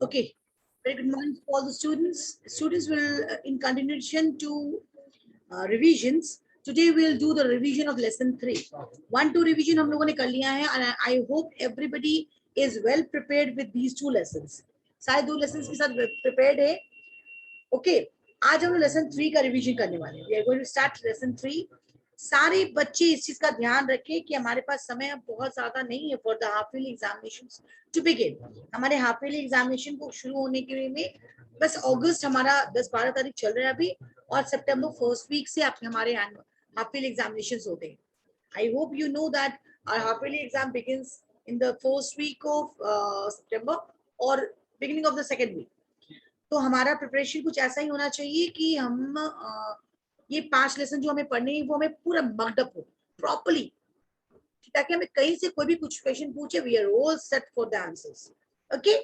Okay, very good morning to all the students. Students will, in continuation to revisions, today we'll do the revision of lesson 3. 1-2 revision हम लोगों ने कर लिया है and I hope everybody is well prepared with these 2 lessons. सारे 2 lessons के साथ prepared है. Okay, आज हम lesson 3 का revision करने वाले हैं. We are going to start lesson 3. सारे बच्चे इस चीज का ध्यान रखें कि हमारे पास समय अब बहुत ज्यादा नहीं है for the half yearly examinations to begin. हमारे हाफ ईयरली एग्जामिनेशन को शुरू होने के में बस अगस्त हमारा 10-12 तारीख चल रहा है अभी और सितंबर फर्स्ट वीक से आप हमारे हाफ ईयरली एग्जामिनेशंस होते हैं. I hope you know that our half yearly exam begins in the first week of September और beginning of the second week. तो हमारा प्रिपरेशन कुछ ऐसा ही होना चाहिए कि हम ये 5 लेसन जो हमें पढ़ने हैं वो हमें पूरा मकडअप हो प्रॉपर्ली, ताकि हमें कहीं से कोई भी कुछ क्वेश्चन पूछे we are all set for the answers. Okay,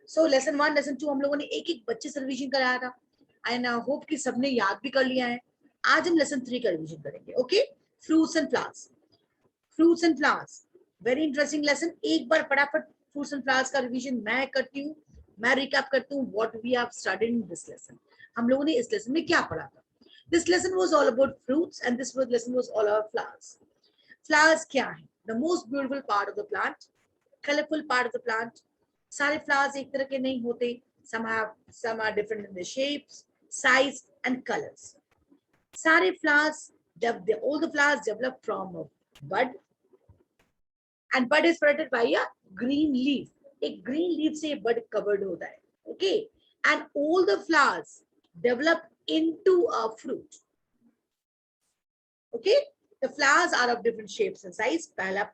so lesson 1 lesson 2 हम लोगों ने एक एक बच्चे से रिवीजन कराया था एंड होप कि सबने याद भी कर लिया है. आज हम लेसन 3 का रिवीजन करेंगे. Okay, fruits and flowers. Fruits and flowers very interesting lesson. एक बार फटाफट फ्रूट्स एंड फ्लावर्स का रिवीजन मैं करती हूँ, मैं रिकैप करती हूँ what we have studied in this lesson. हम लोगों ने इस लेसन में क्या पढ़ा था. This lesson was all about fruits and this lesson was all about flowers. Flowers क्या है? The most beautiful part of the plant, colorful part of the plant. सारे flowers एक तरह के नहीं होते. Some are different in the shapes, size and colors. सारे flowers, all the flowers develop from a bud and bud is protected by a green leaf. एक green leaf से bud covered होता है. Okay, and all the flowers develop into a fruit. Okay, the flowers are of different shapes and size. पहला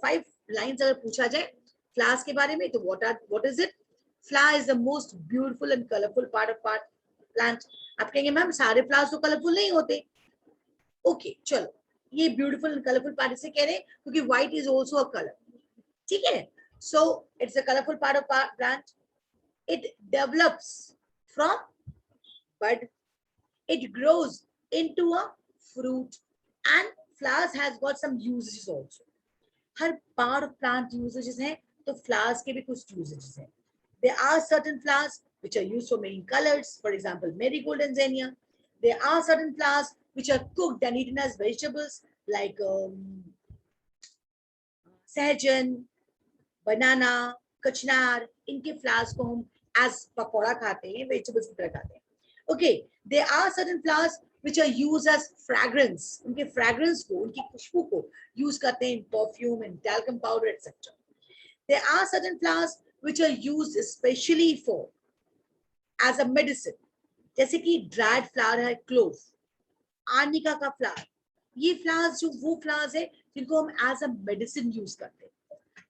5 lines अगर पूछा जाए flowers के बारे में तो what is it? Flower is the most beautiful and colorful part of plant. आप कहेंगे मैम सारे flowers तो colorful नहीं होते. Okay, चलो ये beautiful and colorful part इसे कह रहे हैं क्योंकि white is also a color. ठीक है, so it's a colorful part of plant. It develops from bud, it grows into a fruit and flowers has got some usages also. Her part of plant usages हैं तो flowers के भी कुछ usages हैं. There are certain flowers which are used for making colors, for example marigold and zinnia. There are certain flowers which are cooked and eaten as vegetables like सहजन, banana, कचनार. इनके flowers को हम as pakora खाते हैं, vegetables की तरह खाते हैं. Okay, there are certain flowers which are used as fragrance. उनके fragrance को, उनकी खुशबू को use करते हैं in perfume and talcum powder etc. There are certain flowers which are used especially for as a medicine. जैसे कि dried flower है clove, arnica का flower. ये flowers जो वो flowers है जिनको हम as a medicine use करते हैं.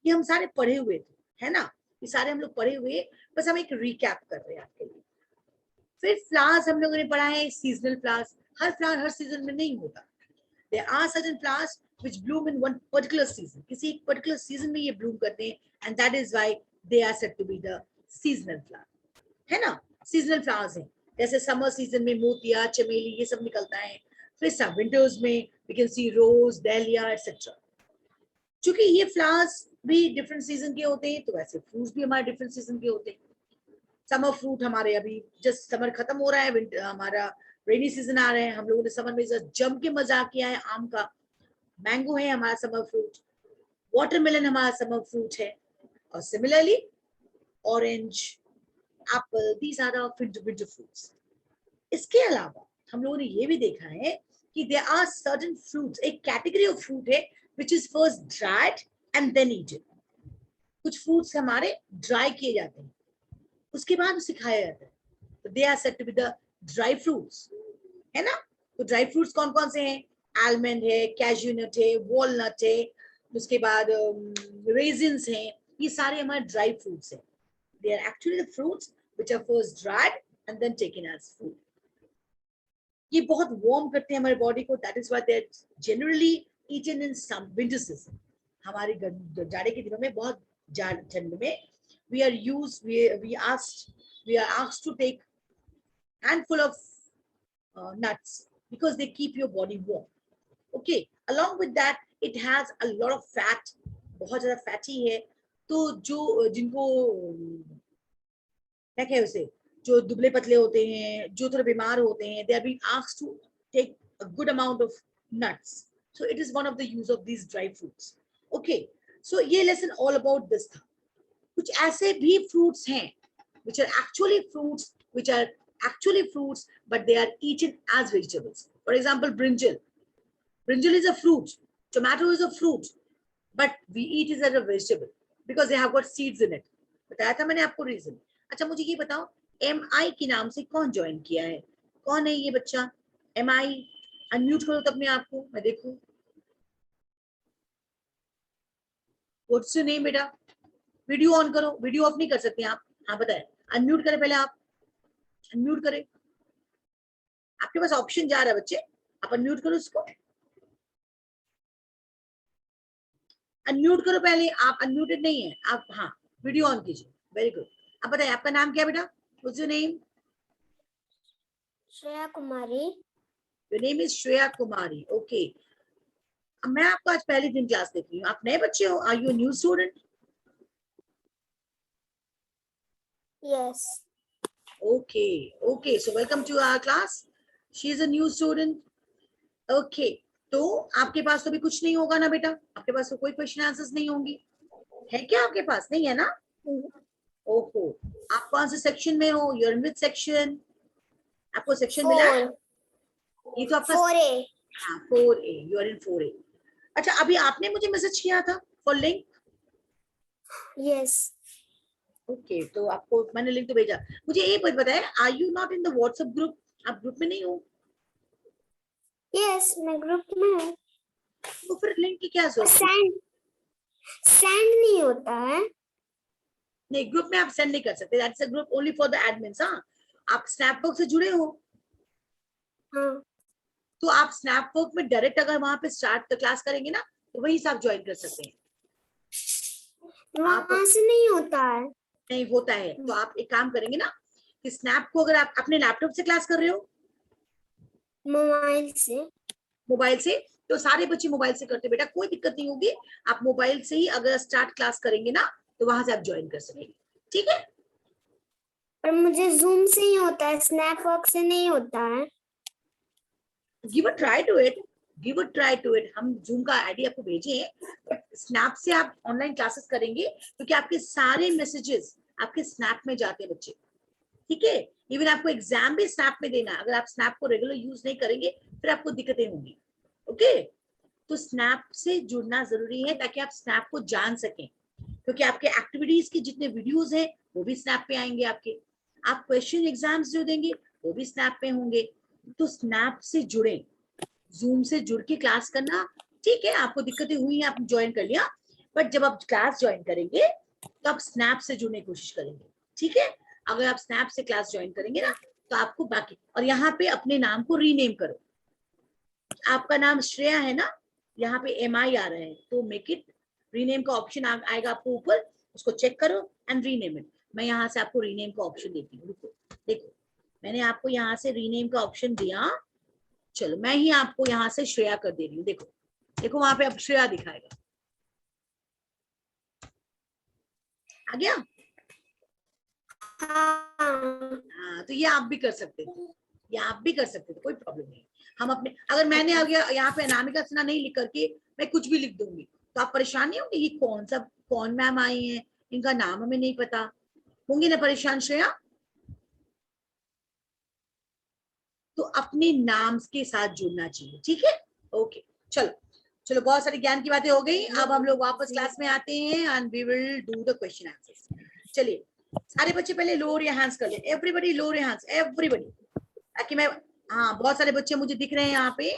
ये हम सारे पढ़े हुए थे, है ना. ये सारे हम लोग पढ़े हुए, बस हम एक recap कर रहे हैं आपके लिए. फिर फ्लावर्स हम लोगों ने पढ़ा है सीजनल फ्लावर्स. हर फ्लावर हर सीजन में नहीं होता. There are certain flowers which bloom in one particular season. किसी एक particular season में ये bloom करते हैं and that is why they are said to be the seasonal flower. है ना, seasonal flowers हैं. जैसे summer season में मोतिया, चमेली ये सब निकलता है. फिर सब winters में we can see rose, dahlia etc. चूंकि ये flowers भी different season के होते हैं तो वैसे fruits भी हमारे different season के होते हैं. समर फ्रूट हमारे अभी जस्ट समर खत्म हो रहा है, हमारा रेनी सीजन आ रहा है. हम लोगों ने समर में जम के मजा किया है. आम का, मैंगो है हमारा समर फ्रूट, वाटरमेलन हमारा समर फ्रूट है और similarly orange, apple, these are our winter fruits. इसके अलावा हम लोगों ने ये भी देखा है कि देयर आर सर्टेन फ्रूट्स, एक कैटेगरी ऑफ फ्रूट है which is first dried and then eaten. कुछ फ्रूट्स हमारे ड्राई किए जाते हैं उसके बाद उसे खाया जाता है. तो they are said to be the dry fruits, है ना. तो ड्राई फ्रूट्स कौन कौन से हैं? आलमंड है, कैश्यू नट है, वॉलनट है, उसके बाद रेजिन्स हैं. ये सारे हमारे ड्राई फ्रूट्स हैं. They are actually the fruits which are first dried and then taken as food. ये बहुत वार्म करते हैं हमारे बॉडी को. That is why they are generally eaten in some winter season. हमारे जाड़े के दिनों में, बहुत ठंड में we are asked to take handful of nuts because they keep your body warm. Okay, along with that it has a lot of fat, बहुत ज़्यादा fatty है. तो जो जिनको क्या कहे उसे, जो दुबले पतले होते हैं, जो थोड़े बीमार होते हैं, they are being asked to take a good amount of nuts. So it is one of the use of these dry fruits. Okay, so ये lesson all about this था. कुछ ऐसे भी fruits हैं which are actually fruits, but they are eaten as vegetables. For example, brinjal. Brinjal is a fruit. Tomato is a fruit, but we eat it as a vegetable because they have got seeds in it. बताया था मैंने आपको reason. अच्छा मुझे ये बताओ, MI के नाम से कौन ज्वाइन किया है? कौन है ये बच्चा? MI अनम्यूट करो तो अपने आप को, मैं देखूं. व्हाट्स योर नेम बेटा? वीडियो ऑन करो. वीडियो ऑफ नहीं कर सकते आप. हाँ बताए. अनम्यूट करें पहले आप. अनम्यूट करें. आपके पास ऑप्शन जा रहा है बच्चे, आप अनम्यूट करो उसको. अनम्यूट करो पहले. आप अनम्यूटेड नहीं है आप. हाँ वीडियो ऑन कीजिए. Very good. अब बताइए आपका नाम क्या बेटा? What's your name? Shreya Kumari. Your name is Shreya Kumari. Okay. अब मैं आपको आज पहले दिन क्लास देख रही हूँ. आप नए बच्चे हो? Are you new student? Yes. Okay, okay. So welcome to our class. She is a new student. Okay. तो आपके पास तो भी कुछ नहीं होगा ना बेटा? आपके पास तो कोई क्वेश्चन आंसर्स नहीं होंगी. है क्या आपके पास? नहीं है ना? ओहो. आप कौन से सेक्शन में हो? You're in which section? आपको सेक्शन मिला है? ये तो आपका 4A. हाँ 4A. You are in 4A. अच्छा अभी आपने मुझे मैसेज किया था फॉर लिंक. Yes. ओके तो आपको मैंने लिंक तो भेजा. मुझे ये बताया, are you not in the WhatsApp group? आप ग्रुप में नहीं हो? Yes, मैं ग्रुप में हूँ. तो फिर लिंक की क्या जरूरत? सेंड नहीं होता है. नहीं ग्रुप में आप सेंड नहीं कर सकते. That's a group only for the admins. हाँ आप स्नैपवर्क से जुड़े हो. हाँ. तो आप स्नैपवर्क में डायरेक्ट अगर वहां पे स्टार्ट क्लास करेंगे ना तो वहीं से आप ज्वाइन कर सकते हैं. वहां से नहीं होता है. नहीं होता है. तो आप एक काम करेंगे ना कि स्नैप को अगर आप अपने लैपटॉप से क्लास कर रहे हो, मोबाइल से, तो सारे बच्चे मोबाइल से करते बेटा. कोई दिक्कत नहीं होगी. आप मोबाइल से ही अगर स्टार्ट क्लास करेंगे ना तो वहां से आप ज्वाइन कर सकेंगे. ठीक है. पर मुझे जूम से ही होता है, स्नैपवर्क से नहीं होता है. Give a try to it. Give a try to it. हम जूम का आईडी आपको भेजे हैं, बट स्नैप से आप ऑनलाइन क्लासेस करेंगे क्योंकि आपके सारे मैसेजेस आपके स्नैप में जाते हैं बच्चे. ठीक है. इवन आपको एग्जाम भी स्नैप में देना है. अगर आप स्नैप को रेगुलर यूज नहीं करेंगे फिर आपको दिक्कतें होंगी. ओके. तो स्नैप से जुड़ना जरूरी है ताकि आप स्नैप को जान सकें, क्योंकि आपके एक्टिविटीज के जितने वीडियोस हैं वो भी स्नैप पे आएंगे. आपके आप क्वेश्चन एग्जाम्स जो देंगे वो भी स्नैप पे होंगे. तो स्नैप से जुड़े. जूम से जुड़ के क्लास करना ठीक है. आपको दिक्कतें हुई हैं, आप ज्वाइन कर लिया, बट जब आप क्लास ज्वाइन करेंगे तो आप स्नैप से जुड़ने की कोशिश करेंगे. ठीक है. अगर आप स्नैप से क्लास ज्वाइन करेंगे ना तो आपको बाकी. और यहाँ पे अपने नाम को रीनेम करो. आपका नाम श्रेया है ना, यहाँ पे MI आ रहे हैं तो मेक इट रीनेम का ऑप्शन आएगा आपको ऊपर, उसको चेक करो एंड रीनेम इट. मैं यहाँ से आपको रीनेम का ऑप्शन देती हूँ. देखो मैंने आपको यहाँ से रीनेम का ऑप्शन दिया. चलो मैं ही आपको यहाँ से श्रेया कर दे रही हूँ. देखो देखो वहां पे अब श्रेया दिखाएगा. आ गया? हाँ तो ये आप भी कर सकते थे. ये आप भी कर सकते थे, कोई प्रॉब्लम नहीं. हम अपने अगर मैंने आ गया यहाँ पे अनामिका सिन्हा नहीं लिख करके मैं कुछ भी लिख दूंगी तो आप परेशान नहीं होंगे. ये कौन मैम आई है, इनका नाम हमें नहीं पता. होंगे ना परेशान श्रेया? तो अपने नाम के साथ जुड़ना चाहिए. ठीक है. ओके चलो चलो बहुत सारी ज्ञान की बातें हो गई. अब हम लोग वापस क्लास में आते हैं and we will do the question answers. चलिए सारे बच्चे पहले लोअर योर हैंड्स कर ले. Everybody lower your hands. Everybody. ताकि मैं हाँ बहुत सारे बच्चे मुझे दिख रहे हैं यहाँ पे.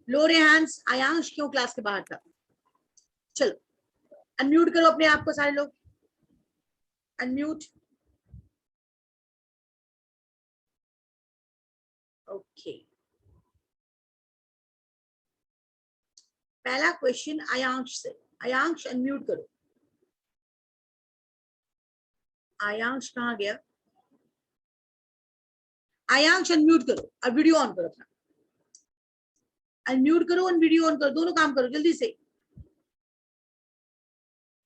Lower your hands. आयांश क्यों क्लास के बाहर था? चलो अनम्यूट करो अपने आप को सारे लोग. अनम्यूट. ओके. पहला क्वेश्चन आयांश से. आयांश अनम्यूट करो. आयांश कहाँ गया? आयांश अनम्यूट करो और वीडियो ऑन करो अपना. अनम्यूट करो और वीडियो ऑन करो. दोनों काम करो जल्दी से.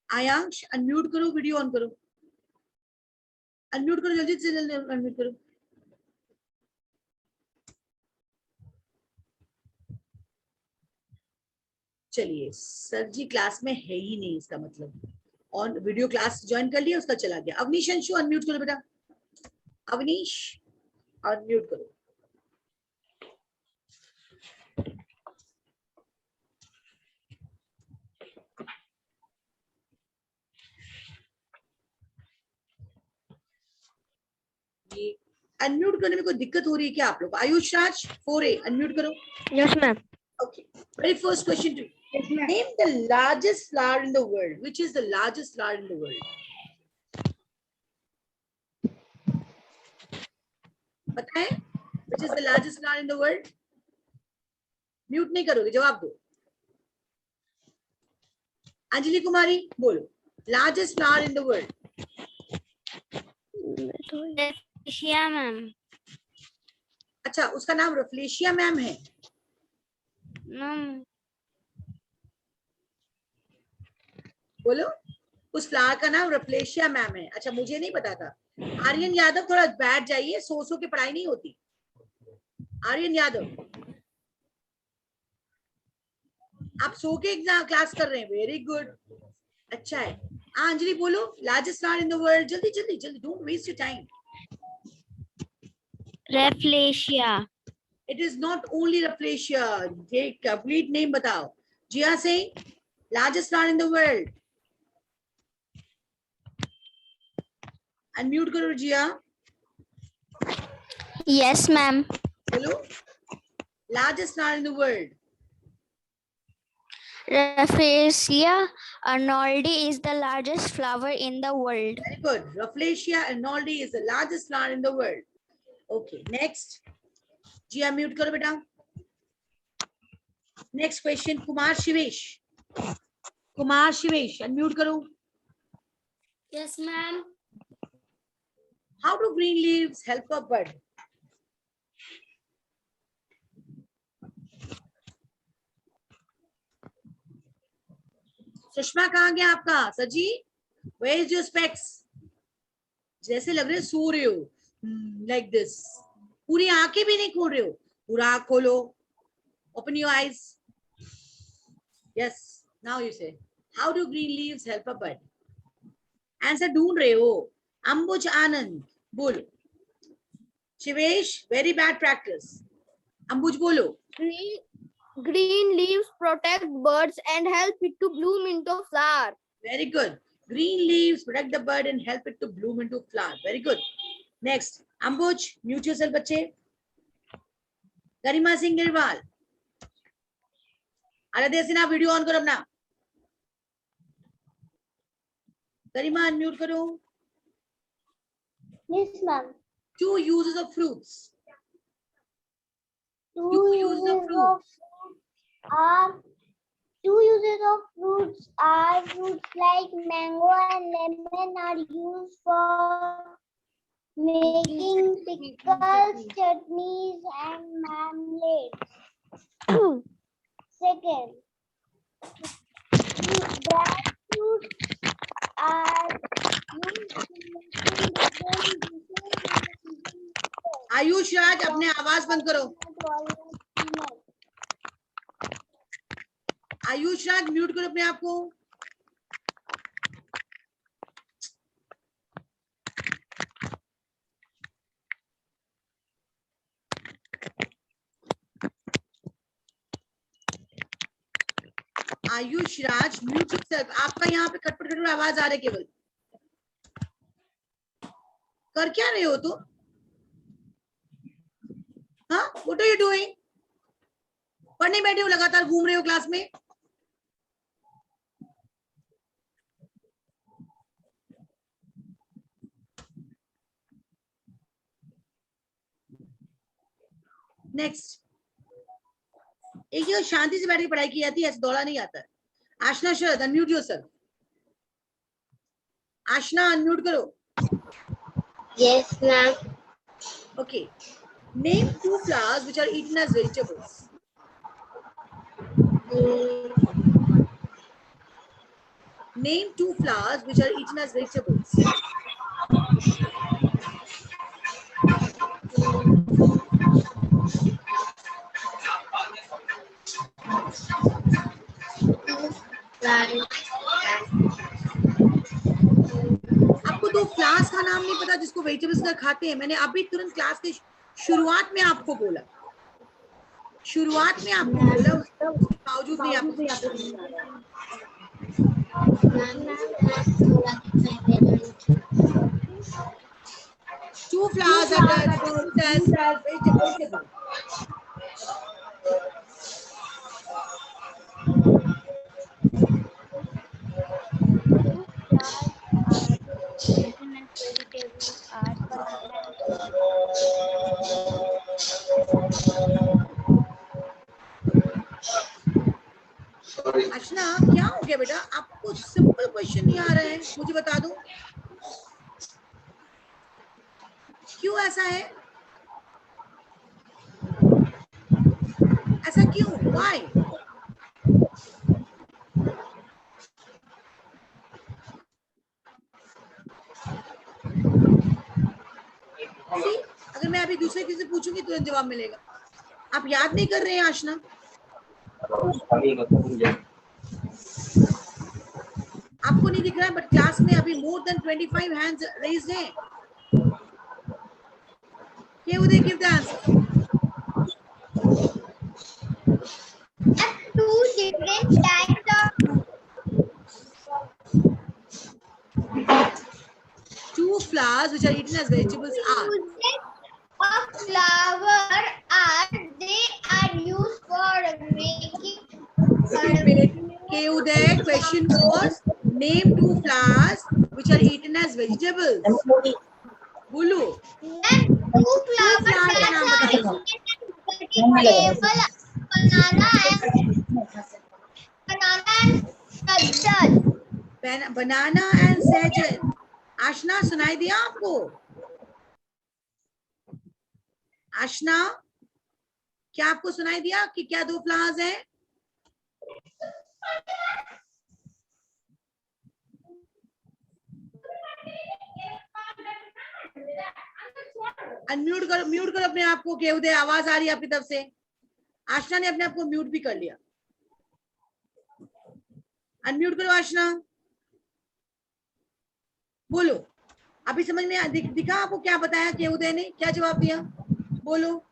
आयांश अनम्यूट करो, वीडियो ऑन करो. अनम्यूट करो जल्दी से, जल्दी अनम्यूट करो. चलिए सर जी क्लास में है ही नहीं, इसका मतलब और वीडियो क्लास ज्वाइन कर लिया, उसका चला गया. अवनीश अंशु अनम्यूट करो बेटा. अवनीश अनम्यूट करो. ये अनम्यूट करने में कोई दिक्कत हो रही है क्या आप लोग? आयुष राज 4A अनम्यूट करो. Yes ma'am. Okay. Very first question to you. Name the largest flower in the world. Which is the largest flower in the world? पता है? Which is the largest flower in the world? Mute नहीं करोगे, जवाब दो. अंजलि कुमारी बोलो. Largest flower in the world. Rafflesia ma'am. अच्छा, उसका नाम रफ्लेशिया मैम है. बोलो. उस फ्लावर का नाम रफ्लेशिया मैम है. अच्छा, मुझे नहीं पता था. आर्यन यादव थोड़ा बैठ जाइए, सो के पढ़ाई नहीं होती. आर्यन यादव, आप सो के एग्जाम क्लास कर रहे हैं. वेरी गुड, अच्छा है. अंजलि बोलो largest flower in the world. जल्दी जल्दी जल्दी, don't waste your time. Rafflesia. It is not only Rafflesia. ये कंप्लीट नेम बताओ. Jiya Singh, largest flower in the world. Unmute करो जिया. Yes ma'am. बोलो largest flower in the world. Rafflesia arnoldi is the largest flower in the world. Very good. Rafflesia arnoldi is the largest flower in the world. Okay, next. Ji unmute karo beta. Next question, Kumar Shivesh. Kumar Shivesh, unmute karo. Yes ma'am. How do green leaves help a bud? Sushma कहाँ गया आपका? सजी, where is your specs? जैसे लग रहे सो रहे हो. Like this. पूरी आंखें भी नहीं खोल रहे हो. पूरा आंख खोलो. Open your eyes. Yes. Now you say, how do green leaves help a bud? Answer ढूंढ रहे हो. अंबुज आनंद बोलो. Shivesh, very bad practice. अंबुज बोलो. Green leaves protect birds and help it to bloom into flower. Very good. Green leaves protect the bud and help it to bloom into flower. Very good. Next, Ambuj, mute yourself, बच्चे. Garima Singh Grewal. Aaradhya Sinha, video on करो अपना. गरिमा unmute करो. Yes ma'am. Two uses of fruits. Two uses of fruits are fruits like mango and lemon are used for making pickles, chutneys and marmalades. Second, dried fruits are used to making different dishes. Ayush Raj, अपने आवाज बंद करो. आयुष राज, mute करो अपने आप को. आयुष राज, mute yourself. आपका यहाँ पे खटपट खटपट आवाज आ रही है केवल. कर क्या रहे हो तुम? हाँ, व्हाट आर यू डूइंग? पढ़ने बैठे हो, लगातार घूम रहे हो क्लास में. नेक्स्ट, एक जगह शांति से बैठ के पढ़ाई की जाती है, ऐसे दौड़ा नहीं आता है. आशना शरद, अनम्यूट योरसेल्फ. आशना अनम्यूट करो. Yes ma'am. Okay. Name two flowers which are eaten as vegetables. Name two flowers which are eaten as vegetables. Flowers का नाम नहीं पता जिसको वेजिटेबल्स का खाते हैं? मैंने अभी तुरंत क्लास के शुरुआत में आपको बोला, उसके बावजूद नहीं आपको two flowers are used as vegetables. अर्चना क्या हो गया बेटा, आपको सिंपल क्वेश्चन नहीं आ रहा है? मुझे बता दो क्यों ऐसा है, ऐसा क्यों, why? See, अगर मैं अभी दूसरे किसी से पूछूंगी तुरंत जवाब मिलेगा। आप याद नहीं कर रहे हैं आशना? आपको नहीं दिख रहा है, बट क्लास में अभी मोर देन 25 हैंड्स रेज्ड हैं। Can you give the answer? Two different types of Two flowers which are eaten as vegetables are. of flower are used for making. Okay, Uday, question was name two flowers which are eaten as vegetables. Bulu. Two flowers flower that का नाम are बताओ। vegetable, banana and sardine. Banana and sage. आशना सुनाई दिया आपको? आशना, क्या आपको सुनाई दिया कि क्या दो फ्लावर्स हैं? अनम्यूट करो, म्यूट करो अपने आप को। के उदय आवाज आ रही है आपकी तरफ से? आशना ने अपने आप को म्यूट भी कर लिया। अनम्यूट करो आशना, बोलो। अभी समझ में दिखा आपको क्या बताया के उदय ने, क्या जवाब दिया? बोलो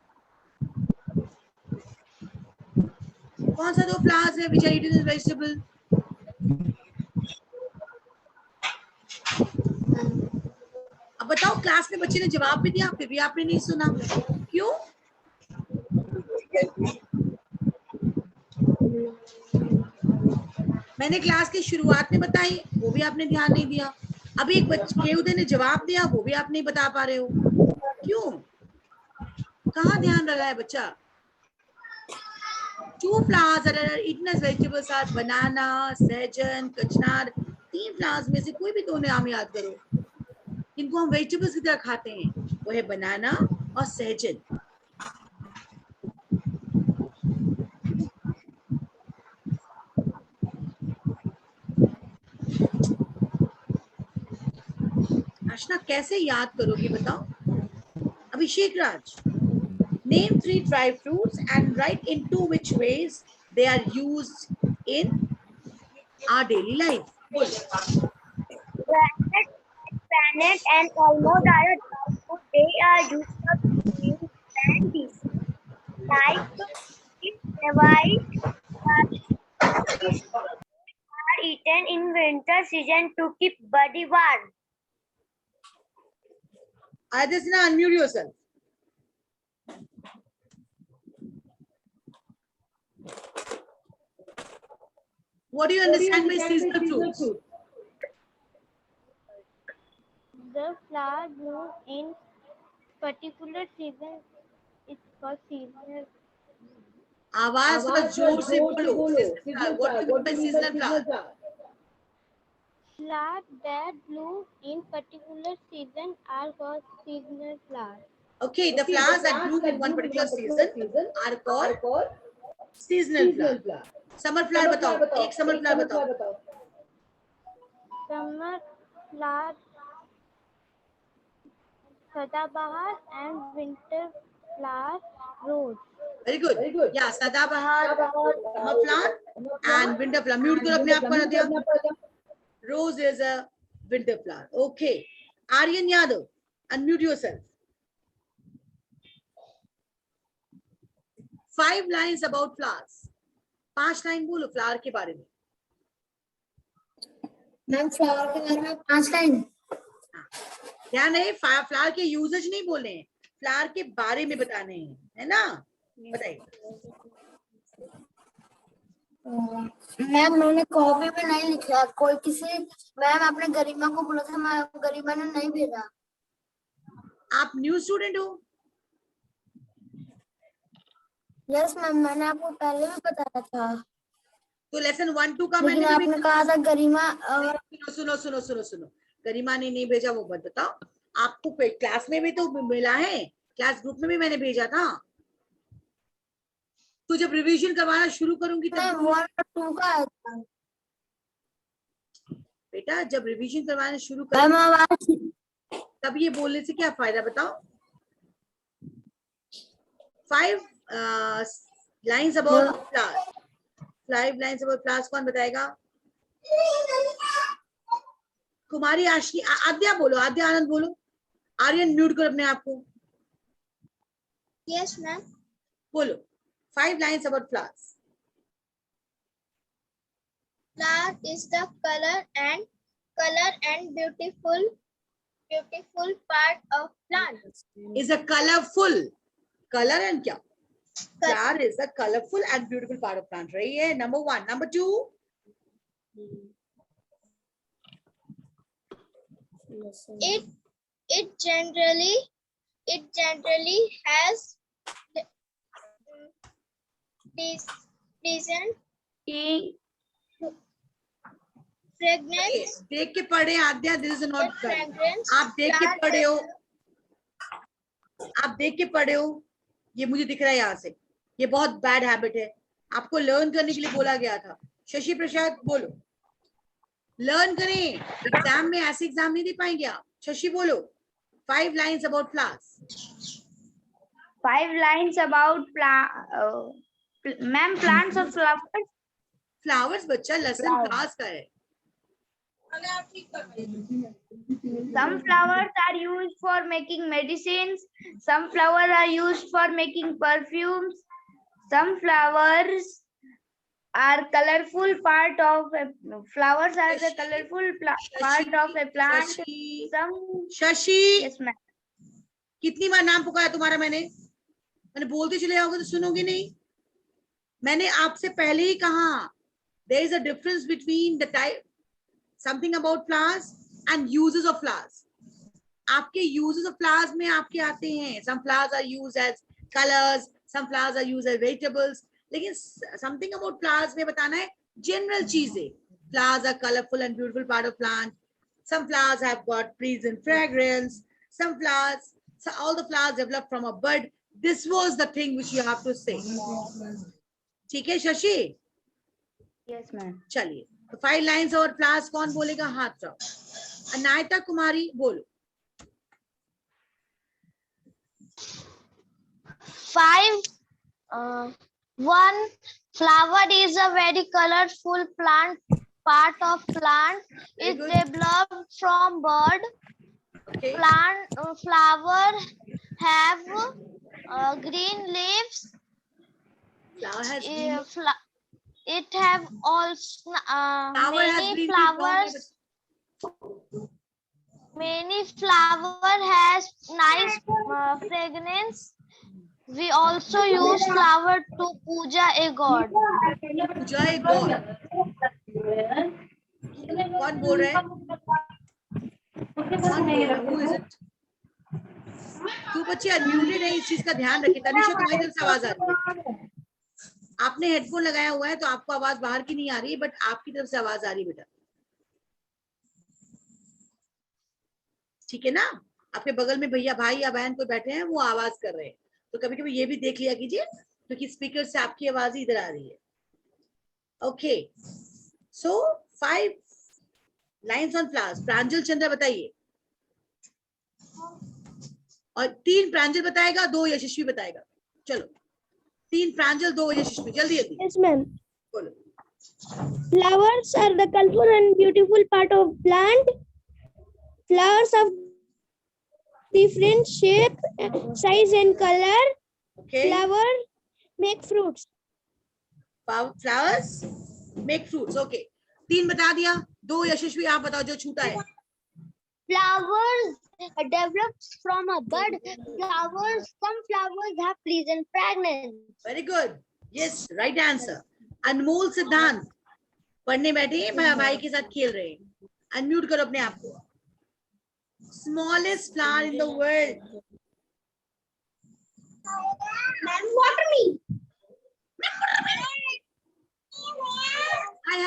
कौन सा दो फ्लावर्स है which are eaten as vegetable? अब बताओ, क्लास में बच्चे ने जवाब भी दिया फिर भी आपने नहीं सुना, क्यों? मैंने क्लास की शुरुआत में बताई, वो भी आपने ध्यान नहीं दिया। अभी एक बच्चे उदय ने जवाब दिया, वो भी आप नहीं बता पा रहे हो, क्यों? कहाँ ध्यान रहा है बच्चा? Two flowers that are eaten as vegetables are banana, सैजन, कचनार। तीन फ्लावर्स में से कोई भी दो नाम याद करो इनको हम वेजिटेबल्स की तरह खाते हैं, वो है बनाना और सैजन। आशना कैसे याद करोगे बताओ? अभिषेक राज, name 3 dry fruits and write into which ways they are used in our daily life. Planet and almond are a dry fruit. They are used for making candies. Like white are eaten in winter season to keep body warm. Adesina, unmute yourself. What do you understand by seasonal fruits? The flower bloom in particular season is called seasonal. आवाज थोड़ा जोर से बोलो। What do you mean by seasonal flower? Flowers that bloom in particular season are called seasonal flowers. Okay, the flowers that bloom in one particular season are called seasonal flower. Summer flower बताओ, एक summer flower बताओ। Summer flower, Sadabahar, and winter flower, rose. Very good. Yeah, सदाबहार, summer flower and winter flower. Mute करो अपने आप को, नदिया। Rose is a winter flower. Okay. Aryan Yadav, unmute yourself. 5 lines about flowers. 5 line बोलो flower के बारे में. Ma'am flower के बारे में 5 लाइन. ध्यान है, फ्लावर के यूजेज नहीं बोलने हैं, फ्लावर के बारे में बताने हैं, है ना? बताइए. मैम मैंने कॉपी पे नहीं लिखा. कोई किसी मैम आपने गरिमा को बोला था, मैं गरिमा ने नहीं भेजा. आप न्यू स्टूडेंट हो? यस मैम, मैंने आपको पहले भी बताया था. तो लेसन 1 2 का लेकिन मैंने आपने कहा था गरिमा. सुनो सुनो सुनो सुनो, गरिमा ने नहीं भेजा वो मत बताओ. आपको क्लास में भी तो मिला है, क्लास ग्रुप में भी मैंने भेजा था. तो जब रिवीजन करवाना शुरू करूंगी तब 1 और 2 का आया था. बेटा जब रिवीजन करवाना शुरू करूंगी तब ये बोलने से क्या फायदा बताओ. 5 lines about flower. 5 lines about flowers कौन बताएगा? कुमारी आशनी, आद्या बोलो, आद्या आनंद बोलो. आर्यन म्यूट करो अपने आप को. Yes ma'am. बोलो 5 lines about flowers. Flower is the color and beautiful part of plant. Is a colorful. Color and क्या? Flower is a colorful and beautiful part of plant. रही है number 1. Number 2. It generally has pleasant fragrance. देख के पढ़े आद्या, this is not good. Fragrance. आप देख के पढ़े हो, आप देख के पढ़े हो. ये मुझे दिख रहा है यहाँ से. ये बहुत बैड हैबिट है. आपको लर्न करने के लिए बोला गया था. शशि प्रसाद बोलो. लर्न करें, एग्जाम में ऐसे एग्जाम नहीं दे पाएंगे आप. शशि बोलो 5 lines about flowers. 5 lines about ma'am, plants or flowers? Flowers बच्चा lesson class का है. Some flowers are used for making medicines. Some flowers are used for making perfumes. Some flowers are colorful part of flowers are the colorful part of a plant. Some Shashi, yes ma'am. कितनी बार नाम पुकारा तुम्हारा मैंने बोलते चले जाओगे तो सुनोगे नहीं. मैंने आपसे पहले ही कहा there is a difference between the type something about flowers and uses of flowers. आपके uses of flowers में आपके आते हैं. Some flowers are used as colors, some flowers are used as vegetables. लेकिन something about flowers में बताना है general चीजें. Flowers are colorful and beautiful part of plant. Some flowers have got pleasant fragrance. Some flowers, so all the flowers develop from a bud. This was the thing which you have to say. ठीक है Shashi? Yes ma'am. चलिए तो 5 lines और flowers कौन बोलेगा? हाथ रखो. अनायता कुमारी बोलो. 5. 1. Flower is a very colorful part of plant. It developed from bud. Okay. Flower have green leaves. Flower has It have also many flowers. Many flower has nice fragrance. We also use flower to puja a god. पूजा एक god. कौन बोल रहा है? कौन बोल रहा है? Who is it? तू बच्चे अनम्यूटेड है, इस चीज का ध्यान रखिए. तनिषा तुम्हारी तरफ से आवाज आ रही है. आपने हेडफोन लगाया हुआ है तो आपको आवाज बाहर की नहीं आ रही है, बट आपकी तरफ से आवाज आ रही है बेटा. ठीक है ना? आपके बगल में भैया भाई या बहन कोई बैठे हैं, वो आवाज कर रहे हैं, तो कभी कभी ये भी देख लिया कीजिए क्योंकि स्पीकर से आपकी आवाज ही इधर आ रही है. Okay, so 5 lines on flowers. Pranjal Chandra बताइए. और 3 प्रांजल बताएगा, 2 यशस्वी बताएगा. चलो 3 प्रांजल, 2 यशस्वी. जल्दी जल्दी. Yes, ma'am. बोलो. Flowers are the colorful and beautiful part of plant. Flowers different shape, size and color. Okay. Flower make fruits. Flowers make fruits. Okay. 3 बता दिया, 2 यशस्वी आप बताओ जो छूटा है. Flowers develops from a bud. Some flowers have pleasant fragrance. Very good. Yes, right answer. अनमोल सिद्धांत पढ़ने बैठे हैं, भाई के साथ खेल रहे हैं. अनम्यूट करो अपने आप को. Smallest flower in the world. Watermelon. हाय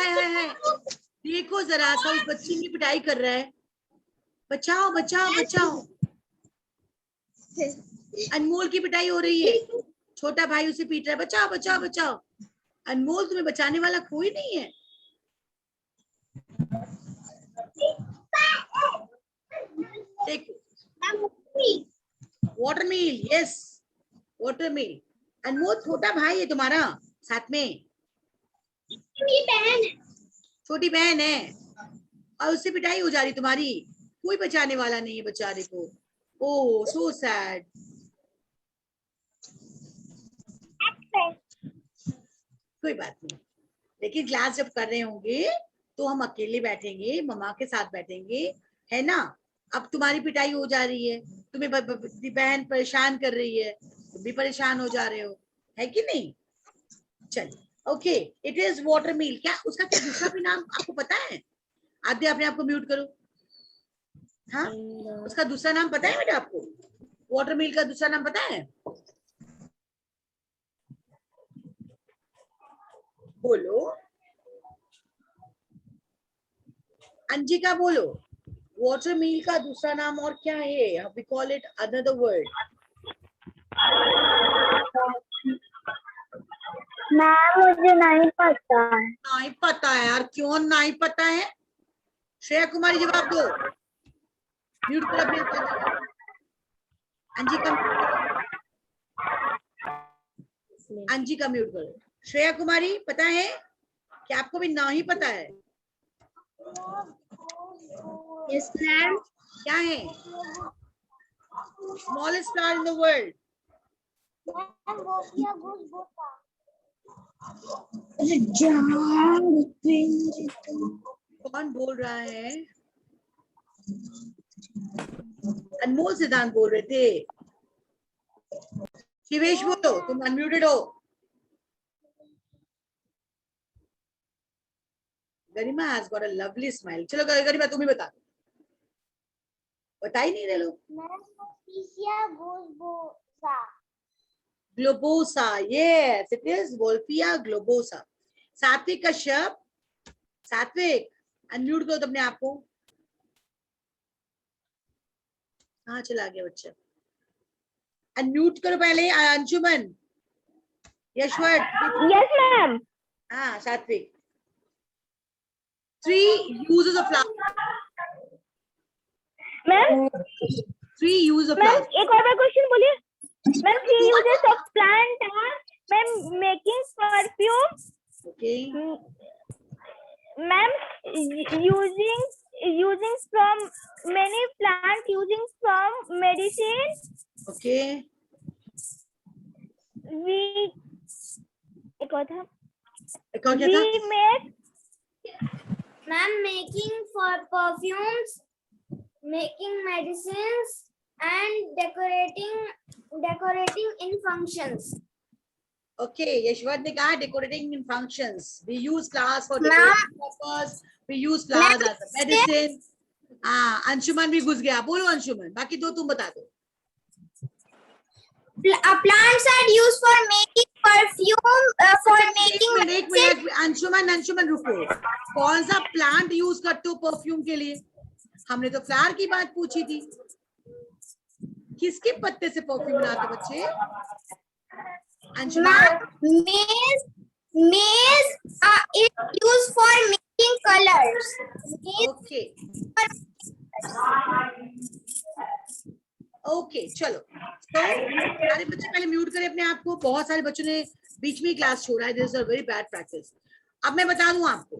देखो जरा सा, उस बच्ची की पिटाई कर रहा है. बचाओ बचाओ बचाओ. अनमोल की पिटाई हो रही है, छोटा भाई उसे पीट रहा है. बचाओ बचाओ बचाओ. अनमोल तुम्हें बचाने वाला कोई नहीं है. देखो वाटरमेल. यस वाटरमेल. अनमोल छोटा भाई है तुम्हारा साथ में, छोटी बहन है और उससे पिटाई हो जा रही तुम्हारी. कोई बचाने वाला नहीं है बेचारे को. ओह सो सैड. कोई बात नहीं, लेकिन क्लास जब कर रहे होंगे तो हम अकेले बैठेंगे, मम्मा के साथ बैठेंगे, है ना. अब तुम्हारी पिटाई हो जा रही है, तुम्हें बहन परेशान कर रही है, तुम भी परेशान हो जा रहे हो, है कि नहीं. चलिए ओके. It is वाटरमेल. क्या उसका क्या दूसरा भी नाम आपको पता है? आद्य अपने आप को म्यूट करो. हाँ, उसका दूसरा नाम पता है बेटा आपको? वाटरमेल का दूसरा नाम पता है? बोलो अंजिका, बोलो. वाटरमेल का दूसरा नाम और क्या है? We call it another word. Ma'am मुझे नहीं पता है. नहीं पता है यार. क्यों नहीं पता है? श्रेया कुमारी जवाब दो. म्यूट करो अपने. अंजिका म्यूट करो. श्रेया कुमारी पता है क्या? आपको भी नहीं पता है? Yes, ma'am. क्या है? Smallest flower in the world. कौन बोल रहा है? अनमोल सिद्धांत बोल रहे थे. शिवेश बोलो, तुम अनम्यूटेड हो. गरिमा has got a lovely smile. चलो गरिमा तुम ही बता दो. बता ही नहीं रहे लोग. Globosa. Yes, it is Wolfia globosa. सात्विक कश्यप. सात्विक अनम्यूट करो अपने आप को. हाँ चला गया बच्चा. अनम्यूट करो पहले. अंशुमन, यशवंत. Yes, ma'am. हाँ सात्विक. 3 uses of flower. Ma'am. 3 uses of Ma'am, flower. एक और बार क्वेश्चन बोलिए. Ma'am, 3 uses of plant are ma'am making perfume. Okay. Ma'am, using from many plant using from medicine. Okay. We एक और था. एक और क्या था? We make. Ma'am, making for perfumes, making medicines, and decorating in functions. Okay, Yashwant ने कहा decorating in functions. We use flowers for decorating purpose. We use flowers as a medicine. हाँ, अंशुमन भी घुस गया. बोलो अंशुमन. बाकी दो तुम बता दो. Plants are used for making perfume, for making एक मिनट अंशुमन रुको. कौन सा प्लांट यूज करते हो परफ्यूम के लिए? हमने तो फ्लावर की बात पूछी थी. किसके पत्ते से परफ्यूम बनाते बच्चे? Anshuman. Maize is used for making colors. Okay okay चलो. तो सारे बच्चे पहले म्यूट करें अपने आप को. बहुत सारे बच्चों ने बीच में क्लास छोड़ा है. This is a very bad practice. अब मैं बता दूं आपको,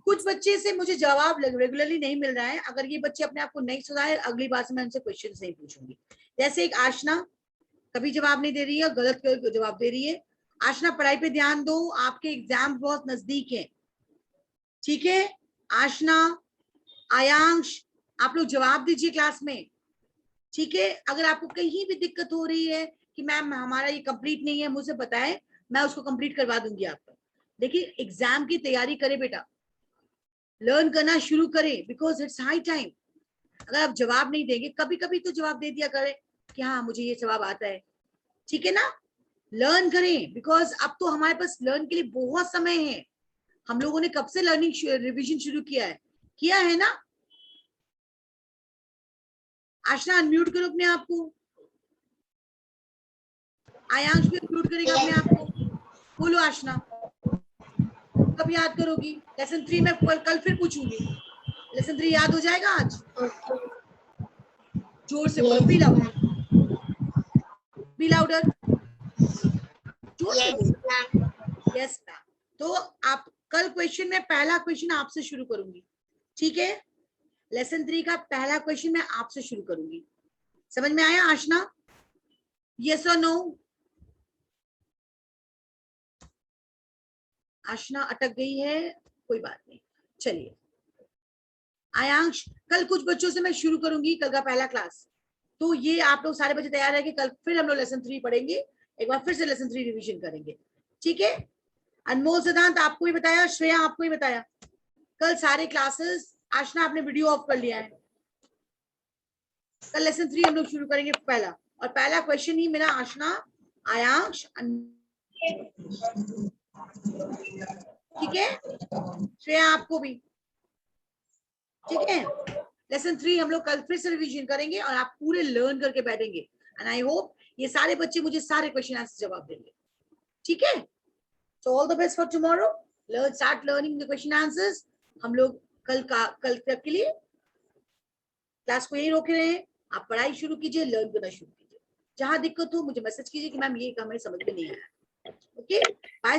कुछ बच्चे से मुझे जवाब रेगुलरली नहीं मिल रहा है। अगर ये बच्चे अपने आप को नहीं सुधारे, अगली बार से मैं उनसे क्वेश्चन नहीं पूछूंगी। जैसे एक आशना कभी जवाब नहीं दे रही है, गलत जवाब दे रही है। आशना पढ़ाई पे ध्यान दो, आपके एग्जाम बहुत नजदीक है, ठीक है। आशना, आयांश, आप लोग जवाब दीजिए क्लास में, ठीक है। अगर आपको कहीं भी दिक्कत हो रही है कि मैम हमारा ये कंप्लीट नहीं है, मुझे बताएं, मैं उसको कंप्लीट करवा दूंगी आपका। देखिए एग्जाम की तैयारी करें बेटा, लर्न करना शुरू करें, बिकॉज इट्स हाई टाइम। अगर आप जवाब नहीं देंगे, कभी कभी तो जवाब दे दिया करें कि हाँ मुझे ये जवाब आता है, ठीक है ना। लर्न करें, बिकॉज अब तो हमारे पास लर्न के लिए बहुत समय है। हम लोगों ने कब से लर्निंग रिवीजन शुरू किया है ना। आशना अनम्यूट करो अपने आप को, आयांश भी अनम्यूट करेगा अपने आप को। बोलो आशना, कब याद करोगी? लेसन 3 में कल फिर पूछूंगी। लेसन 3 याद हो जाएगा आज? जोर से बोलो, बी लाउडर, बी लाउडर, जोर से बोलो। Yes ma'am. तो आप कल क्वेश्चन में पहला क्वेश्चन आपसे शुरू करूंगी, ठीक है। लेसन 3 का पहला क्वेश्चन मैं आपसे शुरू करूंगी। समझ में आया आशना? यस और नो? आशना अटक गई है, कोई बात नहीं, चलिए। आयांश, कल कुछ बच्चों से मैं शुरू करूंगी कल का पहला क्लास, तो ये आप लोग सारे बच्चे तैयार है कि कल फिर हम लोग लेसन 3 पढ़ेंगे, एक बार फिर से लेसन 3 रिवीजन करेंगे, ठीक है। अनमोल सिद्धांत आपको ही बताया, श्रेया आपको ही बताया, कल सारे क्लासेस। आशना आपने वीडियो ऑफ कर लिया है। कल लेसन 3 हम लोग शुरू करेंगे पहला, और पहला क्वेश्चन ही मेरा आशना, आयांश, ठीक है। श्रेया आपको भी, ठीक है। लेसन 3 हम लोग कल फिर से रिवीजन करेंगे और आप पूरे लर्न करके बैठेंगे, एंड आई होप ये सारे बच्चे मुझे सारे क्वेश्चन आंसर जवाब देंगे, ठीक है। So all the best for tomorrow, learn, start learning the question answers. हम लोग कल तक के लिए क्लास को यही रोके रहे हैं। आप पढ़ाई शुरू कीजिए, लर्न करना शुरू कीजिए। जहां दिक्कत हो मुझे मैसेज कीजिए कि मैम ये हमें समझ में नहीं आया। Okay, bye.